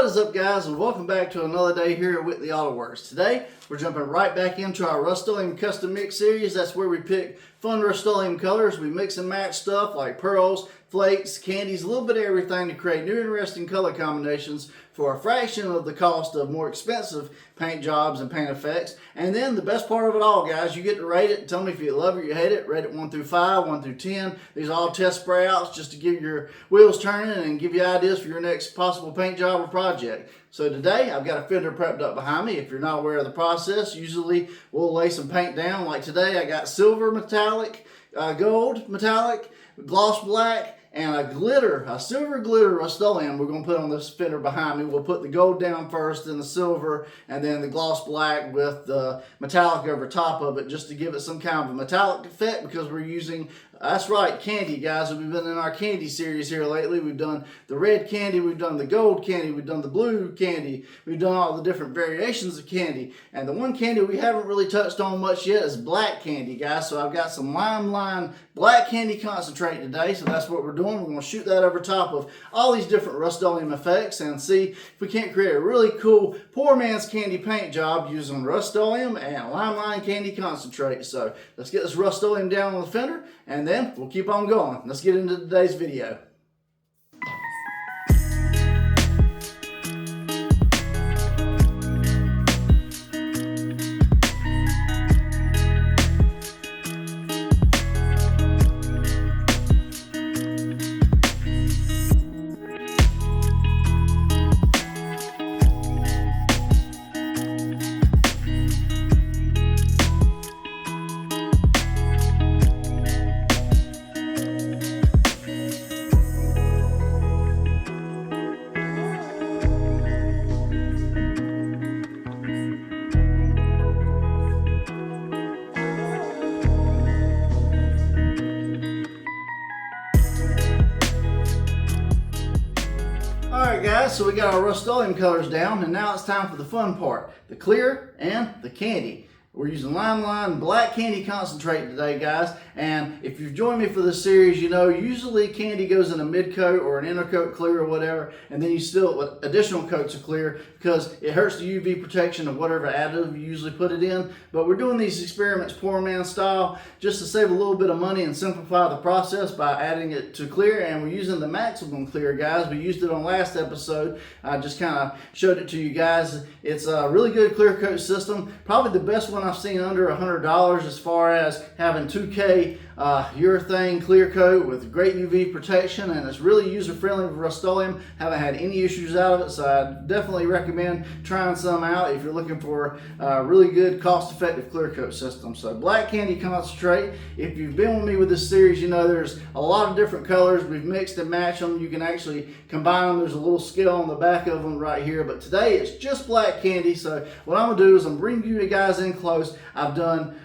What is up, guys, and welcome back to another day here at Whitley Auto Works. Today we're jumping right back into our Rustoleum custom mix series. That's where we pick fun Rustoleum colors. We mix and match stuff like pearls, flakes, candies, a little bit of everything to create new interesting color combinations for a fraction of the cost of more expensive paint jobs and paint effects. And then the best part of it all, guys, you get to rate it and tell me if you love it or you hate it. Rate it 1 through 5, 1 through 10. These are all test spray outs just to get your wheels turning and give you ideas for your next possible paint job or project. So today I've got a fender prepped up behind me. If you're not aware of the process, usually we'll lay some paint down. Like today I got silver metallic, gold metallic, gloss black, and a silver glitter Rustoleum we're going to put on this fender behind me. We'll put the gold down first, then the silver, and then the gloss black with the metallic over top of it, just to give it some kind of a metallic effect, because we're using, that's right, candy, guys. We've been in our candy series here lately. We've done the red candy, we've done the gold candy, we've done the blue candy, we've done all the different variations of candy. And the one candy we haven't really touched on much yet is black candy, guys. So I've got some lime black candy concentrate today, so that's what we're doing. We're going to shoot that over top of all these different Rustoleum effects and see if we can't create a really cool poor man's candy paint job using Rustoleum and lime candy concentrate. So let's get this Rustoleum down on the fender, and then we'll keep on going. Let's get into today's video. Alright, guys, so we got our Rustoleum colors down, and now it's time for the fun part, the clear and the candy. We're using lime black candy concentrate today, guys, and if you've joined me for this series, you know usually candy goes in a mid coat or an inner coat clear or whatever, and then you still with additional coats of clear because it hurts the UV protection of whatever additive you usually put it in. But we're doing these experiments poor man style just to save a little bit of money and simplify the process by adding it to clear, and we're using the maximum clear, guys. We used it on last episode. I just kind of showed it to you guys. It's a really good clear coat system, probably the best one I've seen under $100 as far as having 2K urethane clear coat with great UV protection, and it's really user friendly with Rustoleum. Haven't had any issues out of it, so I definitely recommend trying some out if you're looking for a really good cost effective clear coat system. So black candy concentrate, if you've been with me with this series, you know there's a lot of different colors. We've mixed and matched them. You can actually combine them. There's a little scale on the back of them right here, but today it's just black candy. So what I'm gonna do is I'm bringing you guys in close. I've done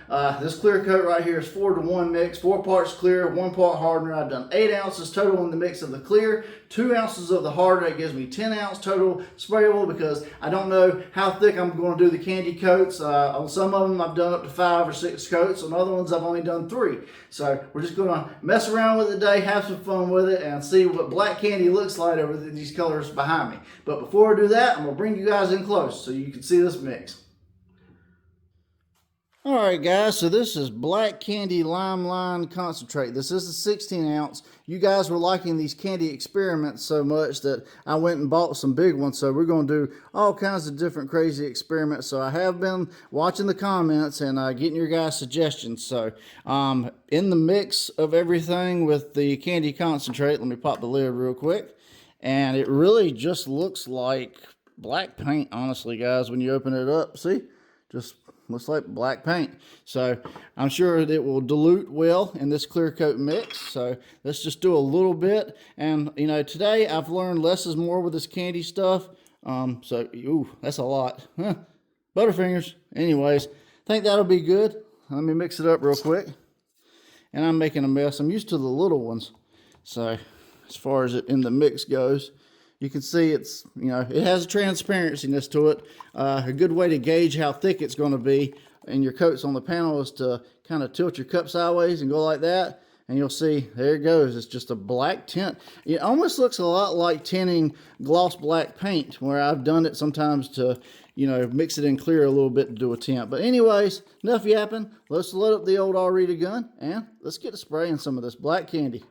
this clear coat right here is 4-to-1 mix, 4 parts clear, 1 part hardener. I've done 8 ounces total in the mix of the clear, 2 ounces of the hardener. It gives me 10 ounce total sprayable because I don't know how thick I'm going to do the candy coats. On some of them I've done up to 5 or 6 coats. On other ones I've only done 3. So we're just going to mess around with it today, have some fun with it, and see what black candy looks like over these colors behind me. But before I do that, I'm going to bring you guys in close so you can see this mix. Alright, guys, so this is black candy lime concentrate. This is a 16 ounce. You guys were liking these candy experiments so much that I went and bought some big ones. So we're going to do all kinds of different crazy experiments. So I have been watching the comments and getting your guys' suggestions. So in the mix of everything with the candy concentrate, let me pop the lid real quick. And it really just looks like black paint, honestly, guys, when you open it up. See? Just looks like black paint. So I'm sure it will dilute well in this clear coat mix. So let's just do a little bit. And you know, today I've learned less is more with this candy stuff. Ooh, that's a lot. Huh. Butterfingers. Anyways, I think that'll be good. Let me mix it up real quick. And I'm making a mess. I'm used to the little ones. So as far as it in the mix goes, you can see it's, you know, it has a transparenciness to it. A good way to gauge how thick it's going to be in your coats on the panel is to kind of tilt your cup sideways and go like that. and you'll see there it goes. It's just a black tint. It almost looks a lot like tinting gloss black paint, where I've done it sometimes to, you know, mix it in clear a little bit to do a tint. But anyways, enough yapping. Let's load up the old R-Rita gun and let's get to spraying some of this black candy.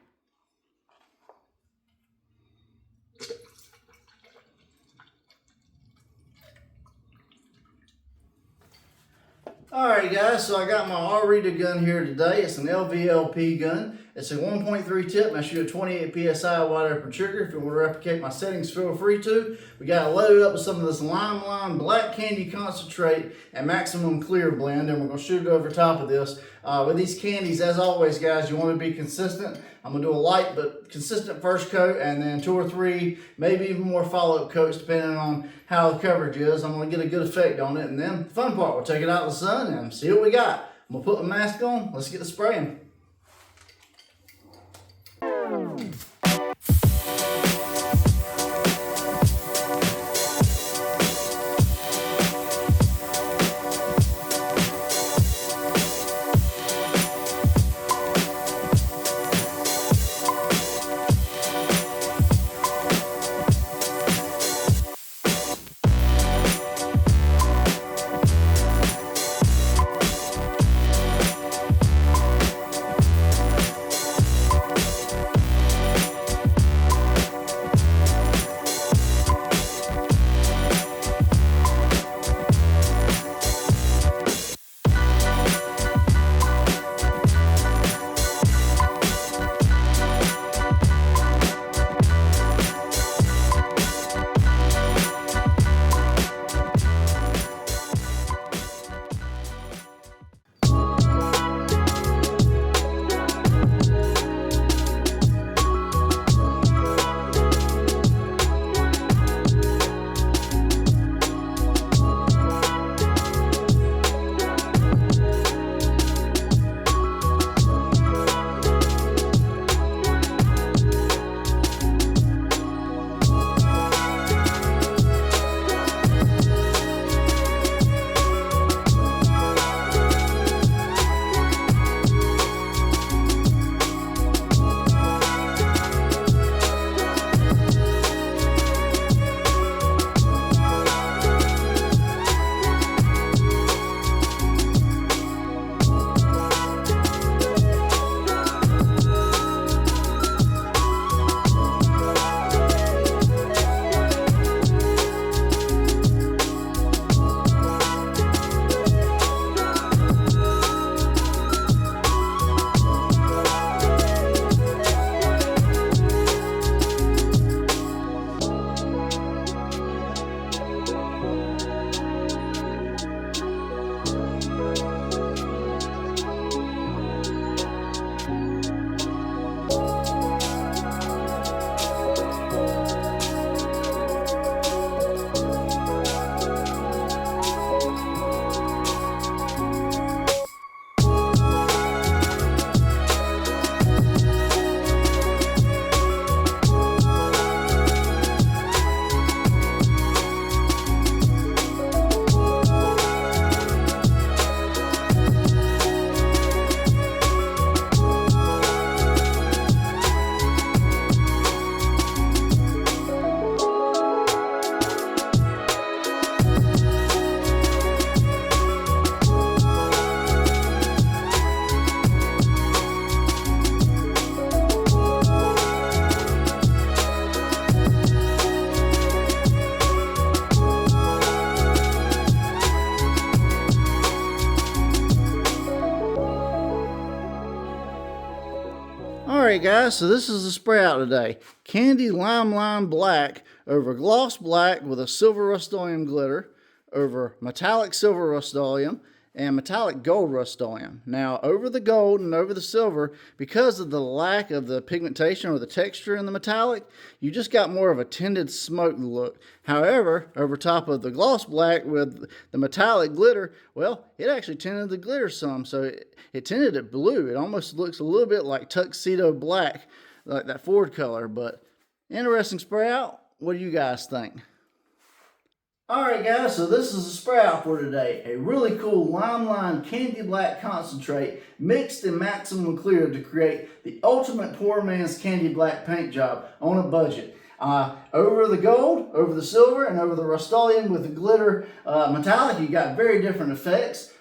Alright guys, so I got my R-Rita gun here today. It's an LVLP gun. It's a 1.3 tip and I shoot a 28 PSI wide open trigger. If you want to replicate my settings, feel free to. We got it loaded up with some of this Lime Black Candy Concentrate and Maximum Clear blend, and we're going to shoot it over top of this. With these candies, as always guys, you want to be consistent. I'm going to do a light but consistent first coat and then 2 or 3, maybe even more follow-up coats depending on how the coverage is. I'm going to get a good effect on it, and then the fun part, we'll take it out in the sun and see what we got. I'm going to put my mask on. Let's get the spraying. Alright guys, so this is the spray out today. Candy Lime Black over gloss black with a silver Rustoleum glitter over metallic silver Rustoleum and metallic gold Rustoleum. Now over the gold and over the silver, because of the lack of the pigmentation or the texture in the metallic, you just got more of a tinted smoke look. However, over top of the gloss black with the metallic glitter, well, it actually tinted the glitter some, so it tinted it blue. It almost looks a little bit like tuxedo black, like that Ford color. But interesting spray out. What do you guys think? Alright guys, so this is a spray out for today. A really cool Limelight Candy Black concentrate mixed in maximum clear to create the ultimate poor man's candy black paint job on a budget. Over the gold, over the silver, and over the Rustoleum with the glitter metallic, you got very different effects.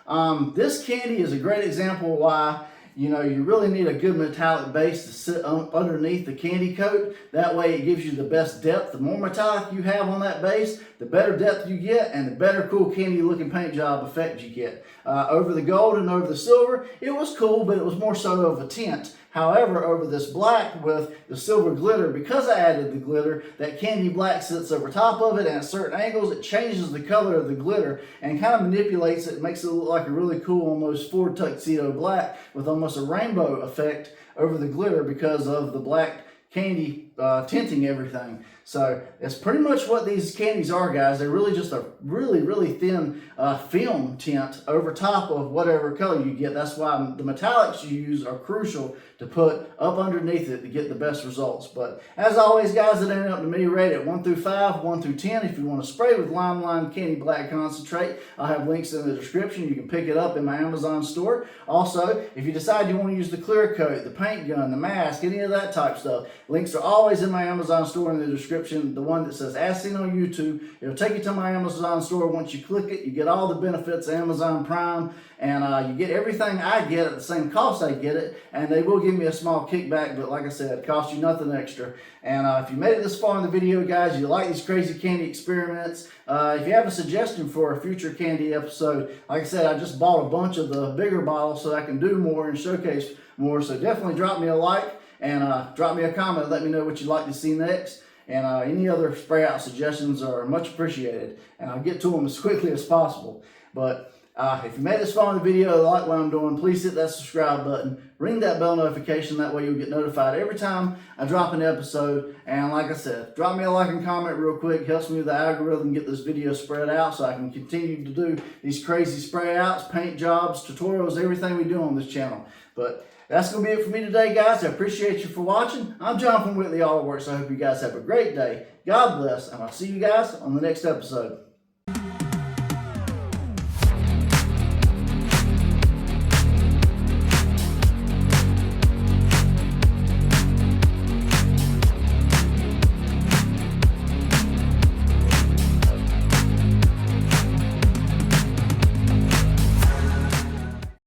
This candy is a great example of why you really need a good metallic base to sit underneath the candy coat. That way it gives you the best depth. The more metallic you have on that base, the better depth you get and the better cool candy looking paint job effect you get. Over the gold and over the silver, it was cool, but it was more so of a tint. However, over this black with the silver glitter, because I added the glitter, that candy black sits over top of it, and at certain angles it changes the color of the glitter and kind of manipulates it, makes it look like a really cool almost Ford tuxedo black with almost a rainbow effect over the glitter because of the black candy tinting everything. So that's pretty much what these candies are, guys. They're really just a really thin film tint over top of whatever color you get. That's why the metallics you use are crucial to put up underneath it to get the best results. But as always, guys, it ain't up to me. Rate it 1 through 5, 1 through 10. If you want to spray with Limelight Candy Black Concentrate, I'll have links in the description. You can pick it up in my Amazon store. Also, if you decide you want to use the clear coat, the paint gun, the mask, any of that type stuff, links are always in my Amazon store in the description. The one that says As Seen on YouTube, it'll take you to my Amazon store. Once you click it, you get all the benefits of Amazon Prime, and you get everything I get at the same cost I get it, and they will give me a small kickback, but like I said, it costs you nothing extra. And if you made it this far in the video, guys, you like these crazy candy experiments, if you have a suggestion for a future candy episode, like I said, I just bought a bunch of the bigger bottles so I can do more and showcase more, so definitely drop me a like and drop me a comment. Let me know what you'd like to see next. And any other spray out suggestions are much appreciated, and I'll get to them as quickly as possible. But if you made this far in the video, like what I'm doing, please hit that subscribe button, ring that bell notification, that way you'll get notified every time I drop an episode. And like I said, drop me a like and comment real quick, helps me with the algorithm, get this video spread out so I can continue to do these crazy spray outs, paint jobs, tutorials, everything we do on this channel. But that's going to be it for me today, guys. I appreciate you for watching. I'm John from Whitley Autoworks. I hope you guys have a great day. God bless, and I'll see you guys on the next episode.